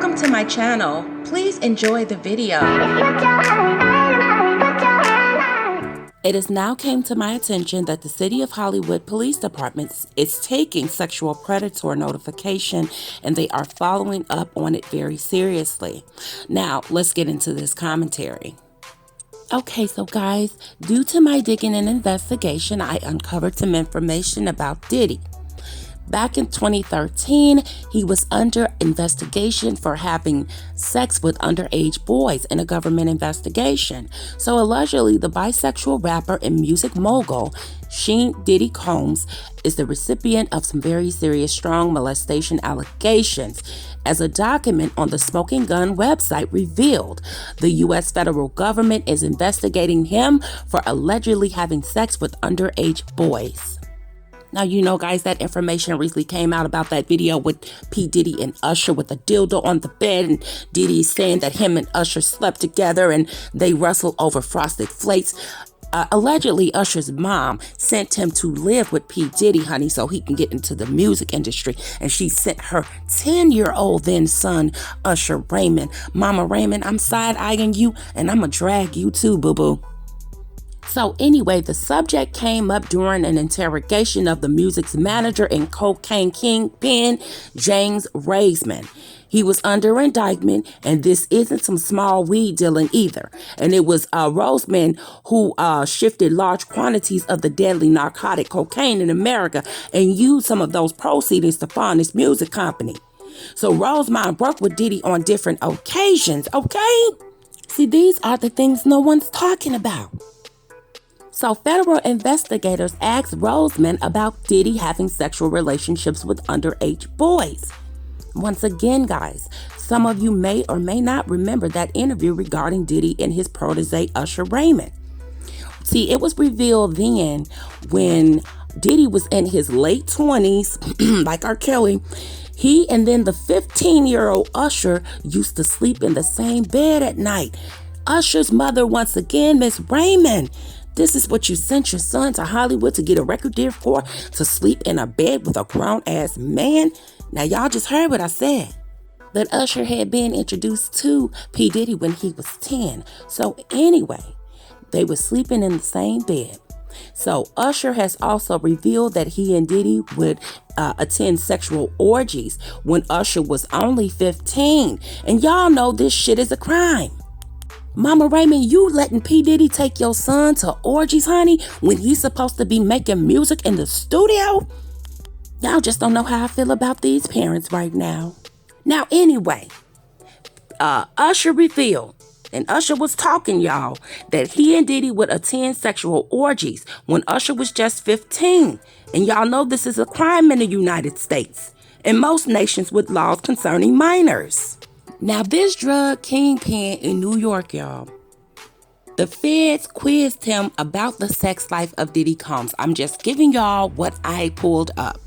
Welcome to my channel. Please enjoy the video. It has now came to my attention that the City of Hollywood Police Department is taking sexual predator notification, and they are following up on it very seriously. Now, let's get into this commentary. Okay, so guys, due to my digging and investigation, I uncovered some information about Diddy. Back in 2013, he was under investigation for having sex with underage boys in a government investigation. So allegedly, the bisexual rapper and music mogul, Diddy Combs, is the recipient of some very serious strong molestation allegations. As a document on the Smoking Gun website revealed, the U.S. federal government is investigating him for allegedly having sex with underage boys. Now, you know, guys, that information recently came out about that video with P. Diddy and Usher with a dildo on the bed, and Diddy saying that him and Usher slept together and they wrestled over frosted flakes. Allegedly, Usher's mom sent him to live with P. Diddy, honey, so he can get into the music industry. And she sent her 10-year-old then son, Usher Raymond. Mama Raymond, I'm side-eyeing you, and I'm going to drag you too, boo-boo. So anyway, the subject came up during an interrogation of the music's manager and cocaine kingpin, James Rosemond. He was under indictment, and this isn't some small weed dealing either. And it was Rosemond who shifted large quantities of the deadly narcotic cocaine in America and used some of those proceeds to fund his music company. So Rosemond worked with Diddy on different occasions, okay? See, these are the things no one's talking about. So federal investigators asked Rosemond about Diddy having sexual relationships with underage boys. Once again, guys, some of you may or may not remember that interview regarding Diddy and his protege Usher Raymond. See, it was revealed then when Diddy was in his late 20s, like R. Kelly, he and then the 15-year-old Usher used to sleep in the same bed at night. Usher's mother, once again, Miss Raymond, this is what you sent your son to Hollywood to get a record deal for, to sleep in a bed with a grown-ass man? Now, y'all just heard what I said. That Usher had been introduced to P. Diddy when he was 10. So anyway, they were sleeping in the same bed. So Usher has also revealed that he and Diddy would attend sexual orgies when Usher was only 15. And y'all know this shit is a crime. Mama Raymond, you letting P. Diddy take your son to orgies, honey, when he's supposed to be making music in the studio? Y'all just don't know how I feel about these parents right now. Now, anyway, Usher revealed, and Usher was talking, y'all, that he and Diddy would attend sexual orgies when Usher was just 15. And y'all know this is a crime in the United States and most nations with laws concerning minors. Now, this drug kingpin in New York, y'all, the feds quizzed him about the sex life of Diddy Combs. I'm just giving y'all what I pulled up.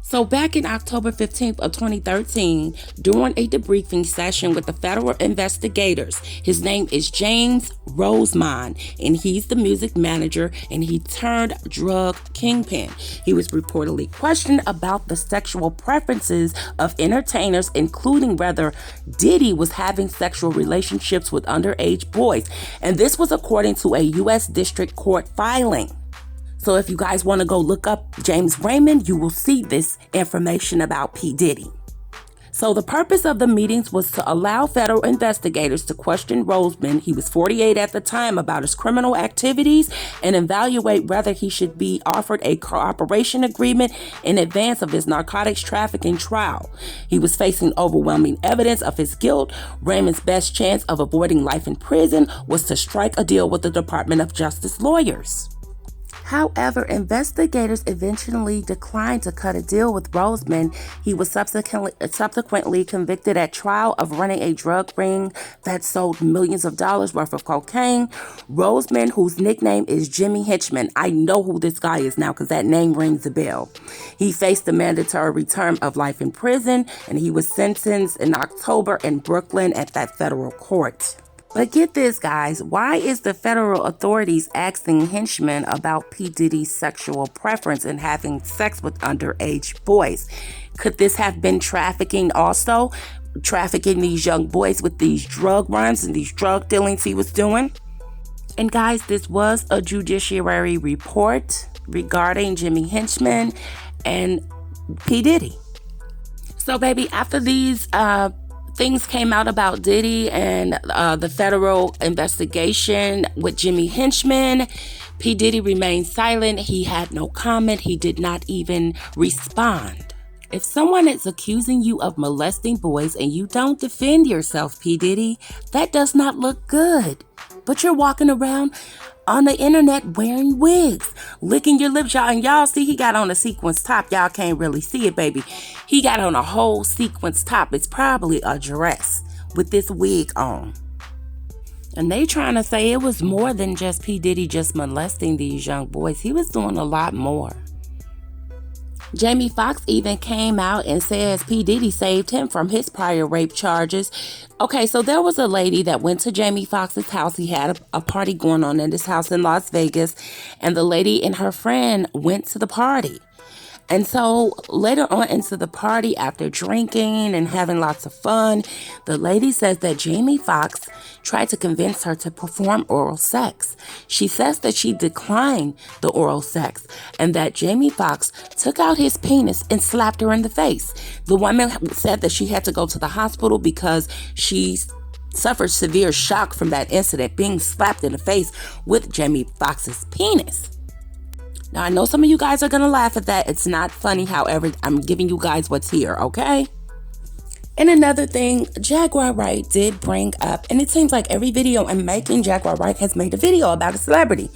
So back in October 15th of 2013, during a debriefing session with the federal investigators, his name is James Rosemond, and he's the music manager, and he turned drug kingpin. He was reportedly questioned about the sexual preferences of entertainers, including whether Diddy was having sexual relationships with underage boys. And this was according to a U.S. District Court filing. So if you guys want to go look up James Raymond, you will see this information about P. Diddy. So the purpose of the meetings was to allow federal investigators to question Rosemond, he was 48 at the time, about his criminal activities and evaluate whether he should be offered a cooperation agreement in advance of his narcotics trafficking trial. He was facing overwhelming evidence of his guilt. Raymond's best chance of avoiding life in prison was to strike a deal with the Department of Justice lawyers. However, investigators eventually declined to cut a deal with Rosemond. He was subsequently convicted at trial of running a drug ring that sold millions of dollars worth of cocaine. Rosemond, whose nickname is Jimmy Henchmen, I know who this guy is now because that name rings a bell. He faced a mandatory term of life in prison, and he was sentenced in October in Brooklyn at that federal court. But get this, guys, why is the federal authorities asking Henchmen about P. Diddy's sexual preference in having sex with underage boys? Could this have been trafficking also? trafficking these young boys with these drug runs and these drug dealings he was doing. And guys, this was a judiciary report regarding Jimmy Henchmen and P. Diddy. So, baby, after these things came out about Diddy and the federal investigation with Jimmy Henchmen, P. Diddy remained silent. He had no comment. He did not even respond. If someone is accusing you of molesting boys and you don't defend yourself, P. Diddy, that does not look good. But you're walking around on the internet wearing wigs, licking your lips, y'all. And y'all see he got on a sequence top. Y'all can't really see it, baby. He got on a whole sequence top. It's probably a dress with this wig on. And they trying to say it was more than just P. Diddy just molesting these young boys. He was doing a lot more. Jamie Foxx even came out and says P. Diddy saved him from his prior rape charges. Okay, so there was a lady that went to Jamie Foxx's house. He had a party going on in his house in Las Vegas, and the lady and her friend went to the party. And so later on into the party, after drinking and having lots of fun, the lady says that Jamie Foxx tried to convince her to perform oral sex. She says that she declined the oral sex and that Jamie Foxx took out his penis and slapped her in the face. The woman said that she had to go to the hospital because she suffered severe shock from that incident, being slapped in the face with Jamie Foxx's penis. Now, I know some of you guys are going to laugh at that. It's not funny. However, I'm giving you guys what's here, okay? And another thing, Jaguar Wright did bring up, and it seems like every video I'm making, Jaguar Wright has made a video about a celebrity.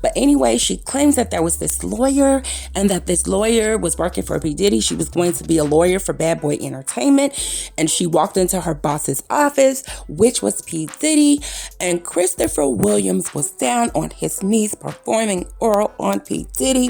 But anyway, she claims that there was this lawyer, and that this lawyer was working for P. Diddy. She was going to be a lawyer for Bad Boy Entertainment, and she walked into her boss's office, which was P. Diddy, and Christopher Williams was down on his knees performing oral on P. Diddy.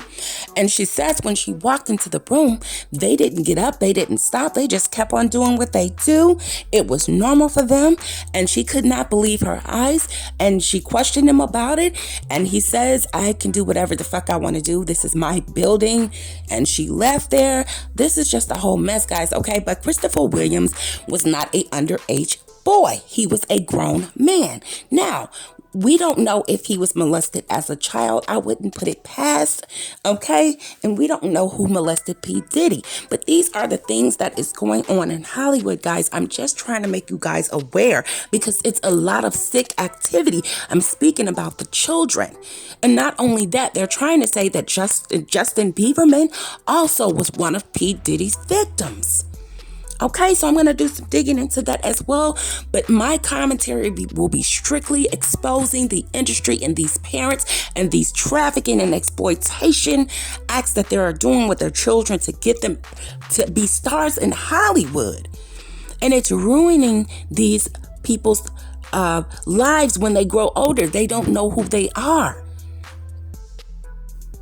And she says when she walked into the room, they didn't get up, they didn't stop, they just kept on doing what they do. It was normal for them, and she could not believe her eyes, and she questioned him about it, and he says, I can do whatever the fuck I want to do. This is my building. And she left there. This is just a whole mess, guys, okay? But Christopher Williams was not a underage boy. He was a grown man. Now, we don't know if he was molested as a child. I wouldn't put it past, okay? And we don't know who molested P. Diddy. But these are the things that is going on in Hollywood, guys. I'm just trying to make you guys aware because it's a lot of sick activity. I'm speaking about the children. And not only that, they're trying to say that Justin Bieberman also was one of P. Diddy's victims. Okay, so I'm going to do some digging into that as well. But my commentary will be strictly exposing the industry and these parents and these trafficking and exploitation acts that they are doing with their children to get them to be stars in Hollywood. And it's ruining these people's lives when they grow older. They don't know who they are.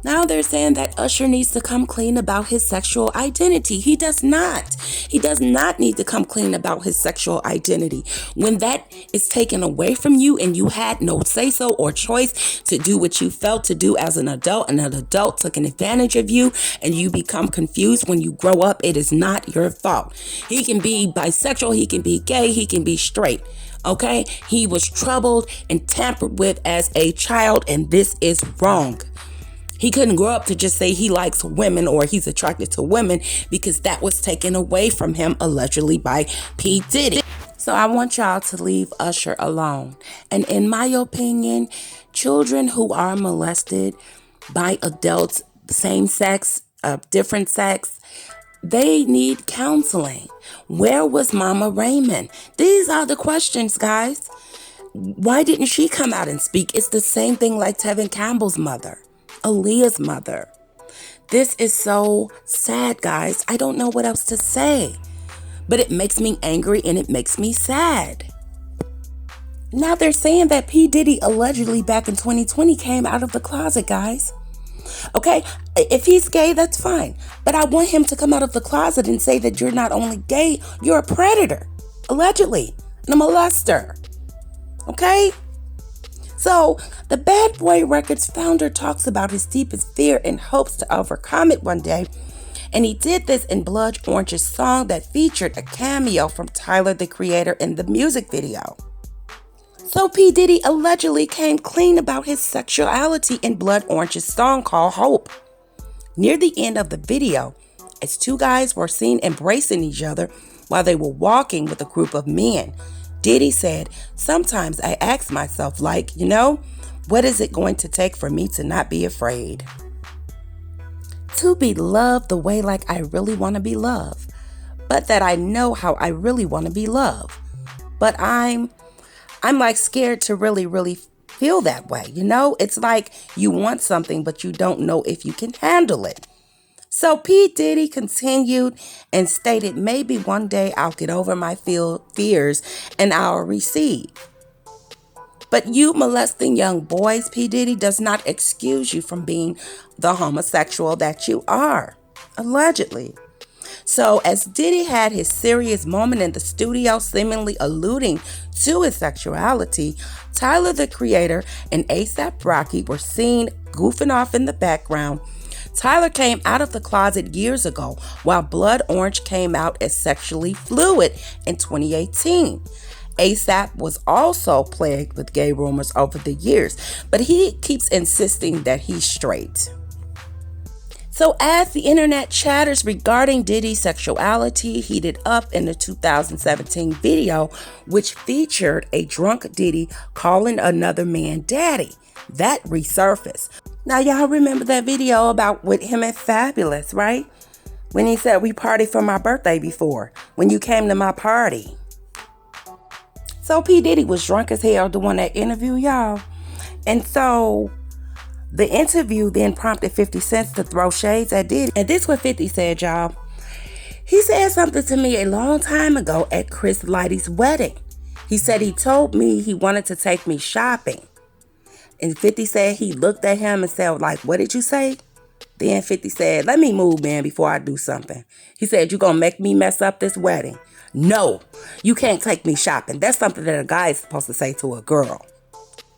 Now they're saying that Usher needs to come clean about his sexual identity. He does not. He does not need to come clean about his sexual identity. When that is taken away from you and you had no say-so or choice to do what you felt to do as an adult, and an adult took an advantage of you and you become confused when you grow up, it is not your fault. He can be bisexual, he can be gay, he can be straight. Okay? He was troubled and tampered with as a child, and this is wrong. He couldn't grow up to just say he likes women or he's attracted to women because that was taken away from him allegedly by P. Diddy. So I want y'all to leave Usher alone. And in my opinion, children who are molested by adults, same sex, different sex, they need counseling. Where was Mama Raymond? These are the questions, guys. Why didn't she come out and speak? It's the same thing like Tevin Campbell's mother. Aaliyah's mother. This is so sad, guys. I don't know what else to say. But it makes me angry and it makes me sad. Now they're saying that P. Diddy allegedly back in 2020 came out of the closet, guys. Okay, if he's gay, that's fine. But I want him to come out of the closet and say that you're not only gay, you're a predator. Allegedly. And a molester. Okay? So, the Bad Boy Records founder talks about his deepest fear and hopes to overcome it one day. And he did this in Blood Orange's song that featured a cameo from Tyler, the Creator, in the music video. So P. Diddy allegedly came clean about his sexuality in Blood Orange's song called Hope. Near the end of the video, as two guys were seen embracing each other while they were walking with a group of men, Diddy said, "Sometimes I ask myself, like, what is it going to take for me to not be afraid? To be loved the way like I really want to be loved, but that I know how I really want to be loved. But I'm like scared to really feel that way. It's like you want something, but you don't know if you can handle it." So P. Diddy continued and stated, "Maybe one day I'll get over my fears and I'll recede. But you molesting young boys, P. Diddy, does not excuse you from being the homosexual that you are," allegedly. So as Diddy had his serious moment in the studio, seemingly alluding to his sexuality, Tyler, the Creator, and A$AP Rocky were seen goofing off in the background. Tyler came out of the closet years ago, while Blood Orange came out as sexually fluid in 2018. A$AP was also plagued with gay rumors over the years, but he keeps insisting that he's straight. So as the internet chatters regarding Diddy's sexuality heated up in the 2017 video, which featured a drunk Diddy calling another man daddy, that resurfaced. Now y'all remember that video about with him and Fabulous, right? When he said, "We partied for my birthday before, when you came to my party." So P. Diddy was drunk as hell doing that interview, y'all. And so the interview then prompted 50 Cent to throw shades at Diddy. And this is what 50 said, y'all. He said something to me a long time ago at Chris Lighty's wedding. He said he told me he wanted to take me shopping. And 50 said he looked at him and said, like, "What did you say?" Then 50 said, "Let me move, man, before I do something." He said, "You gonna make me mess up this wedding?" "No, you can't take me shopping." That's something that a guy is supposed to say to a girl.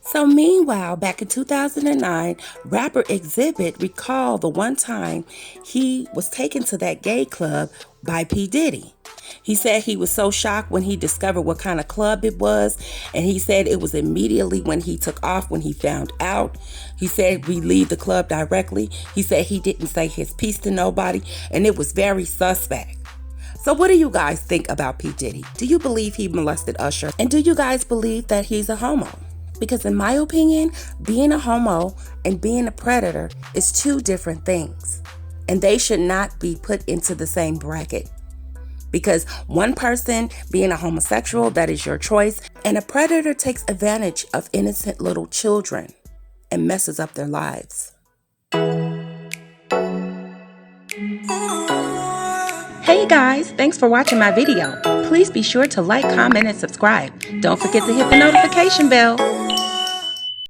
So meanwhile, back in 2009, rapper Exhibit recalled the one time he was taken to that gay club by P. Diddy. He said he was so shocked when he discovered what kind of club it was, and he said it was immediately when he took off when he found out. He said we leave the club directly. He said he didn't say his piece to nobody, and it was very suspect. So what do you guys think about P. Diddy? Do you believe he molested Usher? And do you guys believe that he's a homo? Because in my opinion, being a homo and being a predator is two different things. And they should not be put into the same bracket. Because one person being a homosexual, that is your choice. And a predator takes advantage of innocent little children and messes up their lives. Hey guys, thanks for watching my video. Please be sure to like, comment, and subscribe. Don't forget to hit the notification bell.